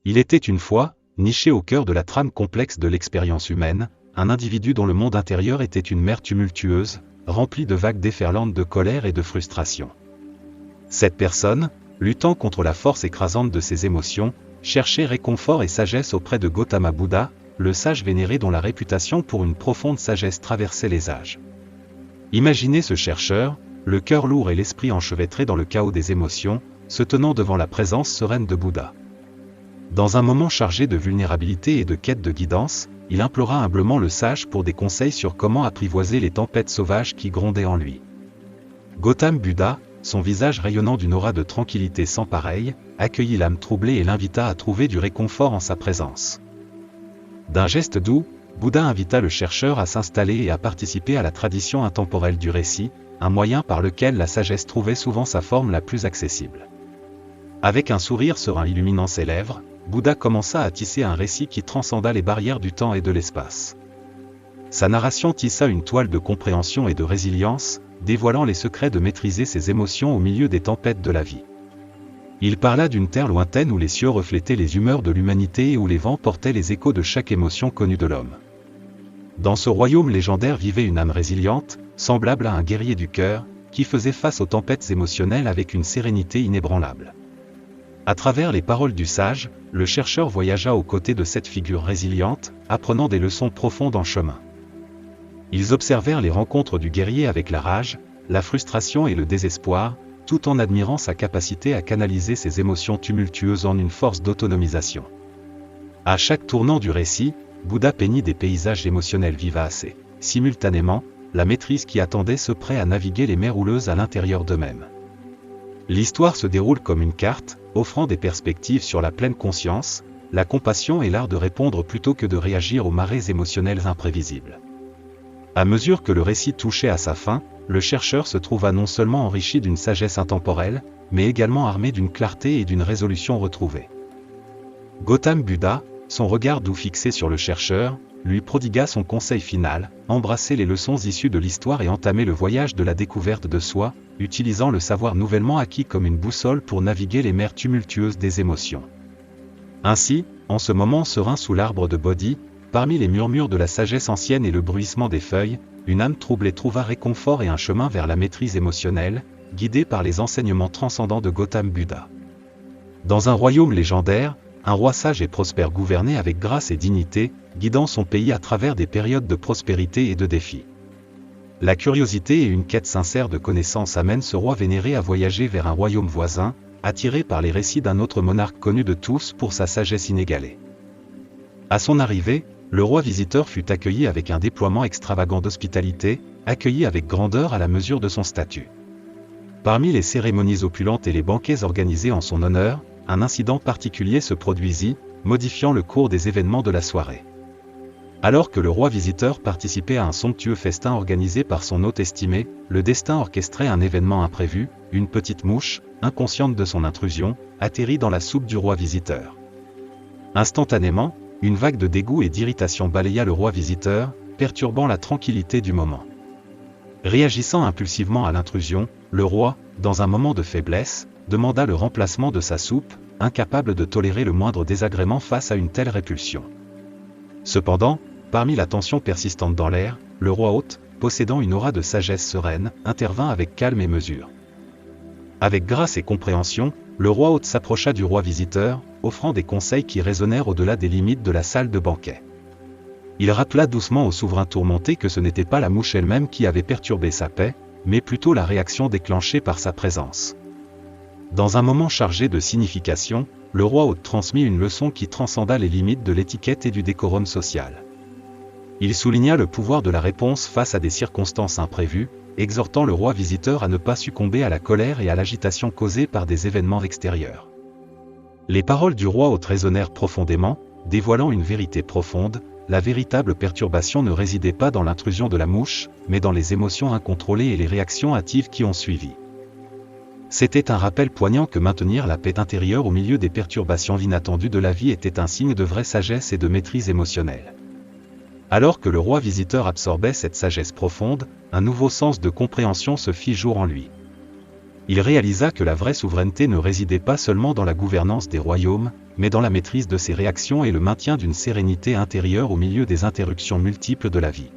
Il était une fois, niché au cœur de la trame complexe de l'expérience humaine, un individu dont le monde intérieur était une mer tumultueuse, remplie de vagues déferlantes de colère et de frustration. Cette personne, luttant contre la force écrasante de ses émotions, cherchait réconfort et sagesse auprès de Gautama Bouddha, le sage vénéré dont la réputation pour une profonde sagesse traversait les âges. Imaginez ce chercheur, le cœur lourd et l'esprit enchevêtré dans le chaos des émotions, se tenant devant la présence sereine de Bouddha. Dans un moment chargé de vulnérabilité et de quête de guidance, il implora humblement le sage pour des conseils sur comment apprivoiser les tempêtes sauvages qui grondaient en lui. Gautama Bouddha, son visage rayonnant d'une aura de tranquillité sans pareille, accueillit l'âme troublée et l'invita à trouver du réconfort en sa présence. D'un geste doux, Bouddha invita le chercheur à s'installer et à participer à la tradition intemporelle du récit, un moyen par lequel la sagesse trouvait souvent sa forme la plus accessible. Avec un sourire serein illuminant ses lèvres, Bouddha commença à tisser un récit qui transcenda les barrières du temps et de l'espace. Sa narration tissa une toile de compréhension et de résilience, dévoilant les secrets de maîtriser ses émotions au milieu des tempêtes de la vie. Il parla d'une terre lointaine où les cieux reflétaient les humeurs de l'humanité et où les vents portaient les échos de chaque émotion connue de l'homme. Dans ce royaume légendaire vivait une âme résiliente, semblable à un guerrier du cœur, qui faisait face aux tempêtes émotionnelles avec une sérénité inébranlable. À travers les paroles du sage, le chercheur voyagea aux côtés de cette figure résiliente, apprenant des leçons profondes en chemin. Ils observèrent les rencontres du guerrier avec la rage, la frustration et le désespoir, tout en admirant sa capacité à canaliser ses émotions tumultueuses en une force d'autonomisation. À chaque tournant du récit, Bouddha peignit des paysages émotionnels vivaces et, simultanément, la maîtrise qui attendait ceux prêts à naviguer les mers houleuses à l'intérieur d'eux-mêmes. L'histoire se déroule comme une carte, offrant des perspectives sur la pleine conscience, la compassion et l'art de répondre plutôt que de réagir aux marées émotionnelles imprévisibles. À mesure que le récit touchait à sa fin, le chercheur se trouva non seulement enrichi d'une sagesse intemporelle, mais également armé d'une clarté et d'une résolution retrouvée. Gautama Bouddha, son regard doux fixé sur le chercheur, lui prodigua son conseil final, embrasser les leçons issues de l'histoire et entamer le voyage de la découverte de soi, utilisant le savoir nouvellement acquis comme une boussole pour naviguer les mers tumultueuses des émotions. Ainsi, en ce moment serein sous l'arbre de Bodhi, parmi les murmures de la sagesse ancienne et le bruissement des feuilles, une âme troublée trouva réconfort et un chemin vers la maîtrise émotionnelle, guidée par les enseignements transcendants de Gautama Bouddha. Dans un royaume légendaire, un roi sage et prospère gouvernait avec grâce et dignité, guidant son pays à travers des périodes de prospérité et de défis. La curiosité et une quête sincère de connaissances amènent ce roi vénéré à voyager vers un royaume voisin, attiré par les récits d'un autre monarque connu de tous pour sa sagesse inégalée. À son arrivée, le roi visiteur fut accueilli avec un déploiement extravagant d'hospitalité, accueilli avec grandeur à la mesure de son statut. Parmi les cérémonies opulentes et les banquets organisés en son honneur, un incident particulier se produisit, modifiant le cours des événements de la soirée. Alors que le roi visiteur participait à un somptueux festin organisé par son hôte estimé, le destin orchestrait un événement imprévu, une petite mouche, inconsciente de son intrusion, atterrit dans la soupe du roi visiteur. Instantanément, une vague de dégoût et d'irritation balaya le roi visiteur, perturbant la tranquillité du moment. Réagissant impulsivement à l'intrusion, le roi, dans un moment de faiblesse, demanda le remplacement de sa soupe, incapable de tolérer le moindre désagrément face à une telle répulsion. Cependant, parmi la tension persistante dans l'air, le roi hôte, possédant une aura de sagesse sereine, intervint avec calme et mesure. Avec grâce et compréhension, le roi hôte s'approcha du roi visiteur, offrant des conseils qui résonnèrent au-delà des limites de la salle de banquet. Il rappela doucement au souverain tourmenté que ce n'était pas la mouche elle-même qui avait perturbé sa paix, mais plutôt la réaction déclenchée par sa présence. Dans un moment chargé de signification, le roi hôte transmit une leçon qui transcenda les limites de l'étiquette et du décorum social. Il souligna le pouvoir de la réponse face à des circonstances imprévues, exhortant le roi visiteur à ne pas succomber à la colère et à l'agitation causée par des événements extérieurs. Les paroles du roi hôte résonnèrent profondément, dévoilant une vérité profonde: la véritable perturbation ne résidait pas dans l'intrusion de la mouche, mais dans les émotions incontrôlées et les réactions hâtives qui ont suivi. C'était un rappel poignant que maintenir la paix intérieure au milieu des perturbations inattendues de la vie était un signe de vraie sagesse et de maîtrise émotionnelle. Alors que le roi visiteur absorbait cette sagesse profonde, un nouveau sens de compréhension se fit jour en lui. Il réalisa que la vraie souveraineté ne résidait pas seulement dans la gouvernance des royaumes, mais dans la maîtrise de ses réactions et le maintien d'une sérénité intérieure au milieu des interruptions multiples de la vie.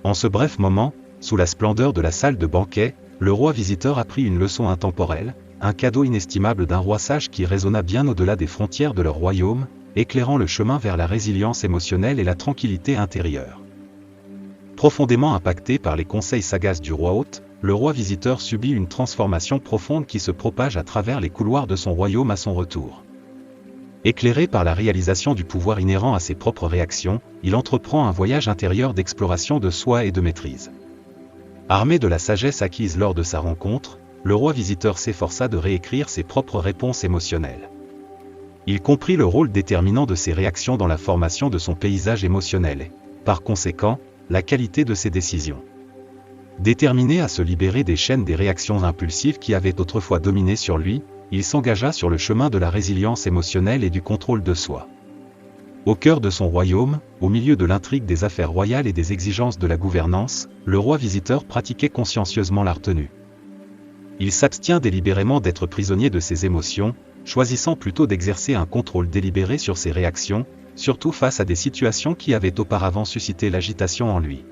En ce bref moment, sous la splendeur de la salle de banquet, le roi visiteur apprit une leçon intemporelle, un cadeau inestimable d'un roi sage qui résonna bien au-delà des frontières de leur royaume, éclairant le chemin vers la résilience émotionnelle et la tranquillité intérieure. Profondément impacté par les conseils sagaces du roi hôte, le roi visiteur subit une transformation profonde qui se propage à travers les couloirs de son royaume à son retour. Éclairé par la réalisation du pouvoir inhérent à ses propres réactions, il entreprend un voyage intérieur d'exploration de soi et de maîtrise. Armé de la sagesse acquise lors de sa rencontre, le roi visiteur s'efforça de réécrire ses propres réponses émotionnelles. Il comprit le rôle déterminant de ses réactions dans la formation de son paysage émotionnel et, par conséquent, la qualité de ses décisions. Déterminé à se libérer des chaînes des réactions impulsives qui avaient autrefois dominé sur lui, il s'engagea sur le chemin de la résilience émotionnelle et du contrôle de soi. Au cœur de son royaume, au milieu de l'intrigue des affaires royales et des exigences de la gouvernance, le roi visiteur pratiquait consciencieusement la retenue. Il s'abstient délibérément d'être prisonnier de ses émotions, choisissant plutôt d'exercer un contrôle délibéré sur ses réactions, surtout face à des situations qui avaient auparavant suscité l'agitation en lui.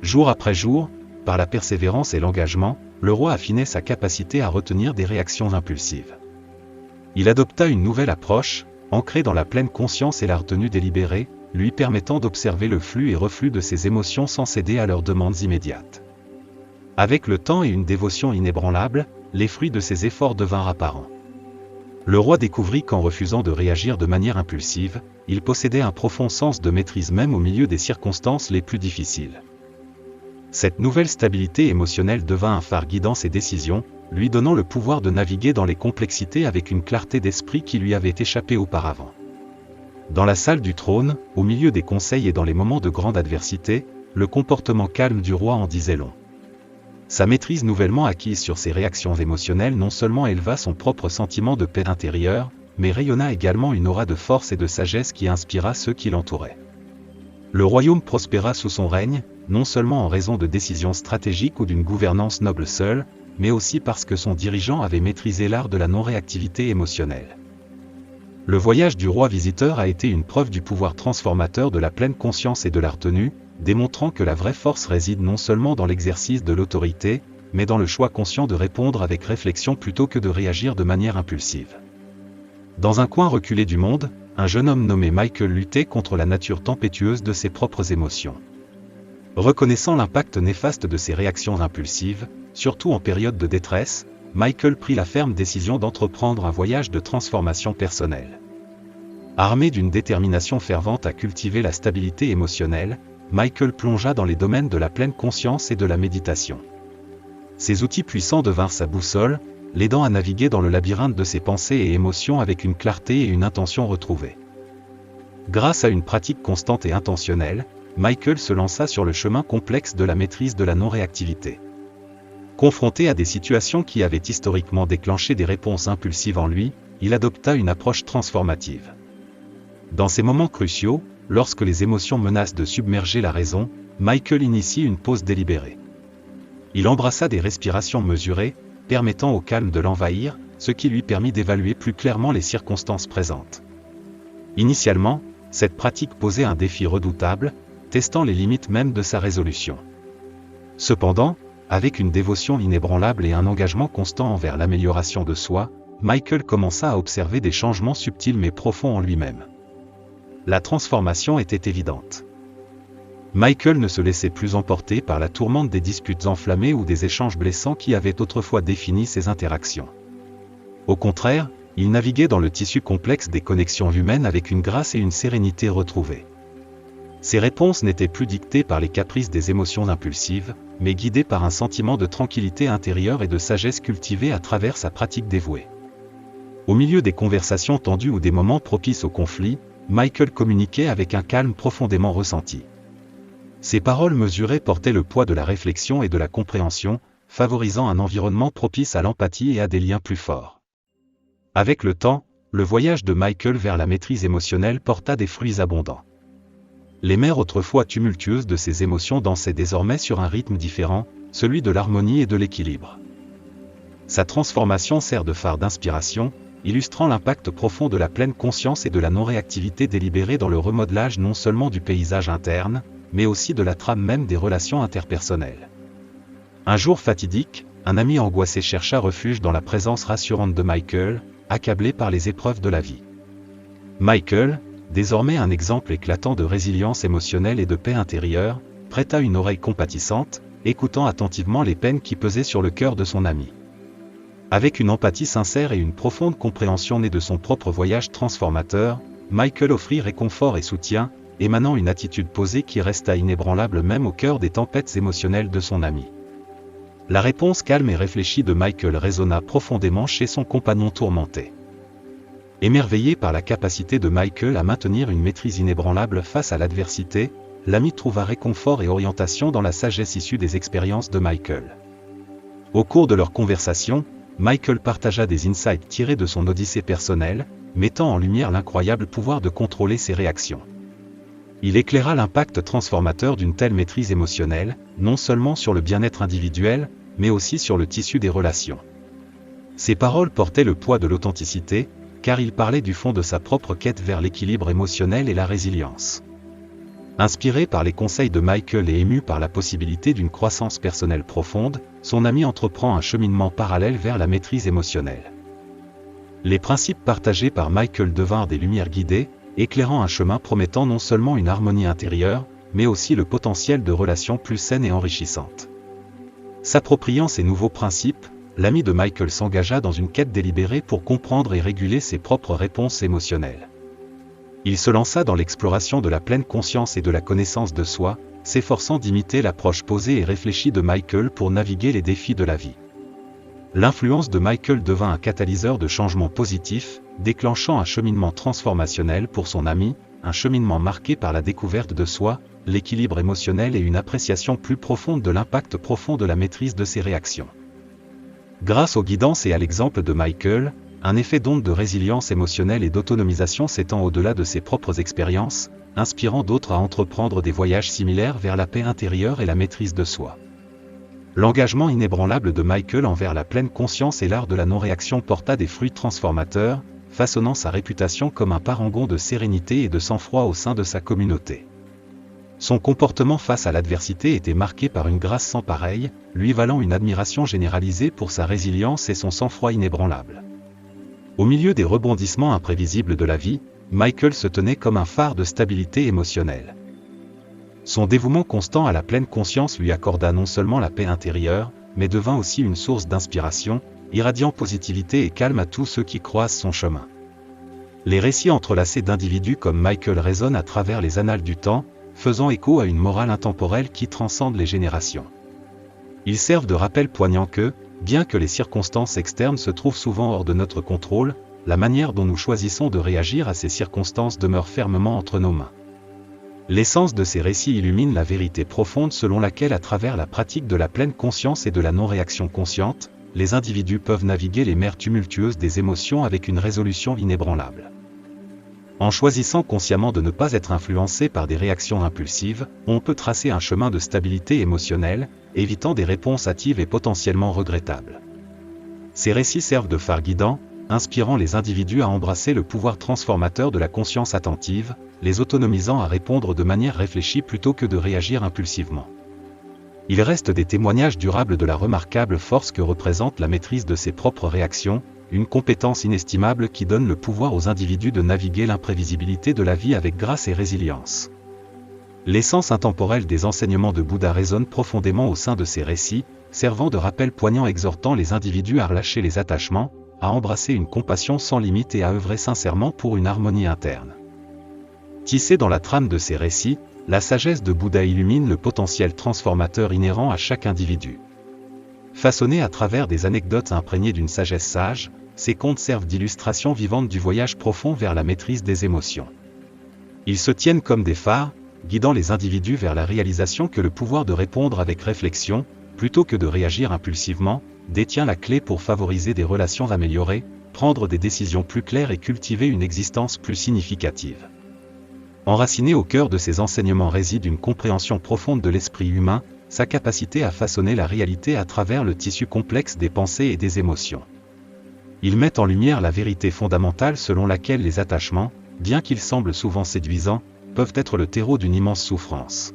Jour après jour, par la persévérance et l'engagement, le roi affinait sa capacité à retenir des réactions impulsives. Il adopta une nouvelle approche, ancrée dans la pleine conscience et la retenue délibérée, lui permettant d'observer le flux et reflux de ses émotions sans céder à leurs demandes immédiates. Avec le temps et une dévotion inébranlable, les fruits de ses efforts devinrent apparents. Le roi découvrit qu'en refusant de réagir de manière impulsive, il possédait un profond sens de maîtrise même au milieu des circonstances les plus difficiles. Cette nouvelle stabilité émotionnelle devint un phare guidant ses décisions, lui donnant le pouvoir de naviguer dans les complexités avec une clarté d'esprit qui lui avait échappé auparavant. Dans la salle du trône, au milieu des conseils et dans les moments de grande adversité, le comportement calme du roi en disait long. Sa maîtrise nouvellement acquise sur ses réactions émotionnelles non seulement éleva son propre sentiment de paix intérieure, mais rayonna également une aura de force et de sagesse qui inspira ceux qui l'entouraient. Le royaume prospéra sous son règne, non seulement en raison de décisions stratégiques ou d'une gouvernance noble seule, mais aussi parce que son dirigeant avait maîtrisé l'art de la non-réactivité émotionnelle. Le voyage du roi visiteur a été une preuve du pouvoir transformateur de la pleine conscience et de la retenue, démontrant que la vraie force réside non seulement dans l'exercice de l'autorité, mais dans le choix conscient de répondre avec réflexion plutôt que de réagir de manière impulsive. Dans un coin reculé du monde, un jeune homme nommé Michael luttait contre la nature tempétueuse de ses propres émotions. Reconnaissant l'impact néfaste de ses réactions impulsives, surtout en période de détresse, Michael prit la ferme décision d'entreprendre un voyage de transformation personnelle. Armé d'une détermination fervente à cultiver la stabilité émotionnelle, Michael plongea dans les domaines de la pleine conscience et de la méditation. Ces outils puissants devinrent sa boussole, l'aidant à naviguer dans le labyrinthe de ses pensées et émotions avec une clarté et une intention retrouvées. Grâce à une pratique constante et intentionnelle, Michael se lança sur le chemin complexe de la maîtrise de la non-réactivité. Confronté à des situations qui avaient historiquement déclenché des réponses impulsives en lui, il adopta une approche transformative. Dans ces moments cruciaux, lorsque les émotions menacent de submerger la raison, Michael initie une pause délibérée. Il embrassa des respirations mesurées, permettant au calme de l'envahir, ce qui lui permit d'évaluer plus clairement les circonstances présentes. Initialement, cette pratique posait un défi redoutable, testant les limites même de sa résolution. Cependant, avec une dévotion inébranlable et un engagement constant envers l'amélioration de soi, Michael commença à observer des changements subtils mais profonds en lui-même. La transformation était évidente. Michael ne se laissait plus emporter par la tourmente des disputes enflammées ou des échanges blessants qui avaient autrefois défini ses interactions. Au contraire, il naviguait dans le tissu complexe des connexions humaines avec une grâce et une sérénité retrouvées. Ses réponses n'étaient plus dictées par les caprices des émotions impulsives, mais guidées par un sentiment de tranquillité intérieure et de sagesse cultivée à travers sa pratique dévouée. Au milieu des conversations tendues ou des moments propices au conflit, Michael communiquait avec un calme profondément ressenti. Ses paroles mesurées portaient le poids de la réflexion et de la compréhension, favorisant un environnement propice à l'empathie et à des liens plus forts. Avec le temps, le voyage de Michael vers la maîtrise émotionnelle porta des fruits abondants. Les mers autrefois tumultueuses de ses émotions dansaient désormais sur un rythme différent, celui de l'harmonie et de l'équilibre. Sa transformation sert de phare d'inspiration, illustrant l'impact profond de la pleine conscience et de la non-réactivité délibérée dans le remodelage non seulement du paysage interne, mais aussi de la trame même des relations interpersonnelles. Un jour fatidique, un ami angoissé chercha refuge dans la présence rassurante de Michael, accablé par les épreuves de la vie. Michael, désormais un exemple éclatant de résilience émotionnelle et de paix intérieure, prêta une oreille compatissante, écoutant attentivement les peines qui pesaient sur le cœur de son ami. Avec une empathie sincère et une profonde compréhension née de son propre voyage transformateur, Michael offrit réconfort et soutien, émanant une attitude posée qui resta inébranlable même au cœur des tempêtes émotionnelles de son ami. La réponse calme et réfléchie de Michael résonna profondément chez son compagnon tourmenté. Émerveillé par la capacité de Michael à maintenir une maîtrise inébranlable face à l'adversité, l'ami trouva réconfort et orientation dans la sagesse issue des expériences de Michael. Au cours de leur conversation, Michael partagea des insights tirés de son odyssée personnelle, mettant en lumière l'incroyable pouvoir de contrôler ses réactions. Il éclaira l'impact transformateur d'une telle maîtrise émotionnelle, non seulement sur le bien-être individuel, mais aussi sur le tissu des relations. Ses paroles portaient le poids de l'authenticité, car il parlait du fond de sa propre quête vers l'équilibre émotionnel et la résilience. Inspiré par les conseils de Michael et ému par la possibilité d'une croissance personnelle profonde, son ami entreprend un cheminement parallèle vers la maîtrise émotionnelle. Les principes partagés par Michael devinrent des lumières guidées, éclairant un chemin promettant non seulement une harmonie intérieure, mais aussi le potentiel de relations plus saines et enrichissantes. S'appropriant ces nouveaux principes, l'ami de Michael s'engagea dans une quête délibérée pour comprendre et réguler ses propres réponses émotionnelles. Il se lança dans l'exploration de la pleine conscience et de la connaissance de soi, s'efforçant d'imiter l'approche posée et réfléchie de Michael pour naviguer les défis de la vie. L'influence de Michael devint un catalyseur de changements positifs, déclenchant un cheminement transformationnel pour son ami, un cheminement marqué par la découverte de soi, l'équilibre émotionnel et une appréciation plus profonde de l'impact profond de la maîtrise de ses réactions. Grâce aux guidances et à l'exemple de Michael, un effet d'onde de résilience émotionnelle et d'autonomisation s'étend au-delà de ses propres expériences, inspirant d'autres à entreprendre des voyages similaires vers la paix intérieure et la maîtrise de soi. L'engagement inébranlable de Michael envers la pleine conscience et l'art de la non-réaction porta des fruits transformateurs, façonnant sa réputation comme un parangon de sérénité et de sang-froid au sein de sa communauté. Son comportement face à l'adversité était marqué par une grâce sans pareille, lui valant une admiration généralisée pour sa résilience et son sang-froid inébranlable. Au milieu des rebondissements imprévisibles de la vie, Michael se tenait comme un phare de stabilité émotionnelle. Son dévouement constant à la pleine conscience lui accorda non seulement la paix intérieure, mais devint aussi une source d'inspiration, irradiant positivité et calme à tous ceux qui croisent son chemin. Les récits entrelacés d'individus comme Michael résonnent à travers les annales du temps, faisant écho à une morale intemporelle qui transcende les générations. Ils servent de rappel poignant que, bien que les circonstances externes se trouvent souvent hors de notre contrôle, la manière dont nous choisissons de réagir à ces circonstances demeure fermement entre nos mains. L'essence de ces récits illumine la vérité profonde selon laquelle, à travers la pratique de la pleine conscience et de la non-réaction consciente, les individus peuvent naviguer les mers tumultueuses des émotions avec une résolution inébranlable. En choisissant consciemment de ne pas être influencé par des réactions impulsives, on peut tracer un chemin de stabilité émotionnelle, évitant des réponses hâtives et potentiellement regrettables. Ces récits servent de phare guidant, inspirant les individus à embrasser le pouvoir transformateur de la conscience attentive, les autonomisant à répondre de manière réfléchie plutôt que de réagir impulsivement. Ils restent des témoignages durables de la remarquable force que représente la maîtrise de ses propres réactions, une compétence inestimable qui donne le pouvoir aux individus de naviguer l'imprévisibilité de la vie avec grâce et résilience. L'essence intemporelle des enseignements de Bouddha résonne profondément au sein de ces récits, servant de rappel poignant exhortant les individus à relâcher les attachements, à embrasser une compassion sans limite et à œuvrer sincèrement pour une harmonie interne. Tissée dans la trame de ces récits, la sagesse de Bouddha illumine le potentiel transformateur inhérent à chaque individu. Façonnés à travers des anecdotes imprégnées d'une sagesse sage, ces contes servent d'illustration vivante du voyage profond vers la maîtrise des émotions. Ils se tiennent comme des phares, guidant les individus vers la réalisation que le pouvoir de répondre avec réflexion, plutôt que de réagir impulsivement, détient la clé pour favoriser des relations améliorées, prendre des décisions plus claires et cultiver une existence plus significative. Enracinée au cœur de ces enseignements réside une compréhension profonde de l'esprit humain, sa capacité à façonner la réalité à travers le tissu complexe des pensées et des émotions. Il met en lumière la vérité fondamentale selon laquelle les attachements, bien qu'ils semblent souvent séduisants, peuvent être le terreau d'une immense souffrance.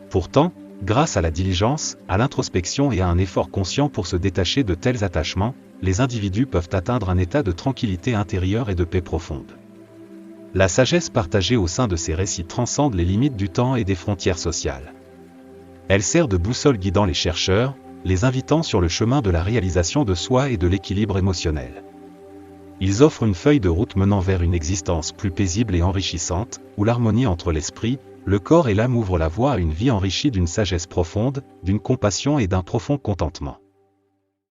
Pourtant, grâce à la diligence, à l'introspection et à un effort conscient pour se détacher de tels attachements, les individus peuvent atteindre un état de tranquillité intérieure et de paix profonde. La sagesse partagée au sein de ces récits transcende les limites du temps et des frontières sociales. Elle sert de boussole guidant les chercheurs, les invitant sur le chemin de la réalisation de soi et de l'équilibre émotionnel. Ils offrent une feuille de route menant vers une existence plus paisible et enrichissante, où l'harmonie entre l'esprit, le corps et l'âme ouvre la voie à une vie enrichie d'une sagesse profonde, d'une compassion et d'un profond contentement.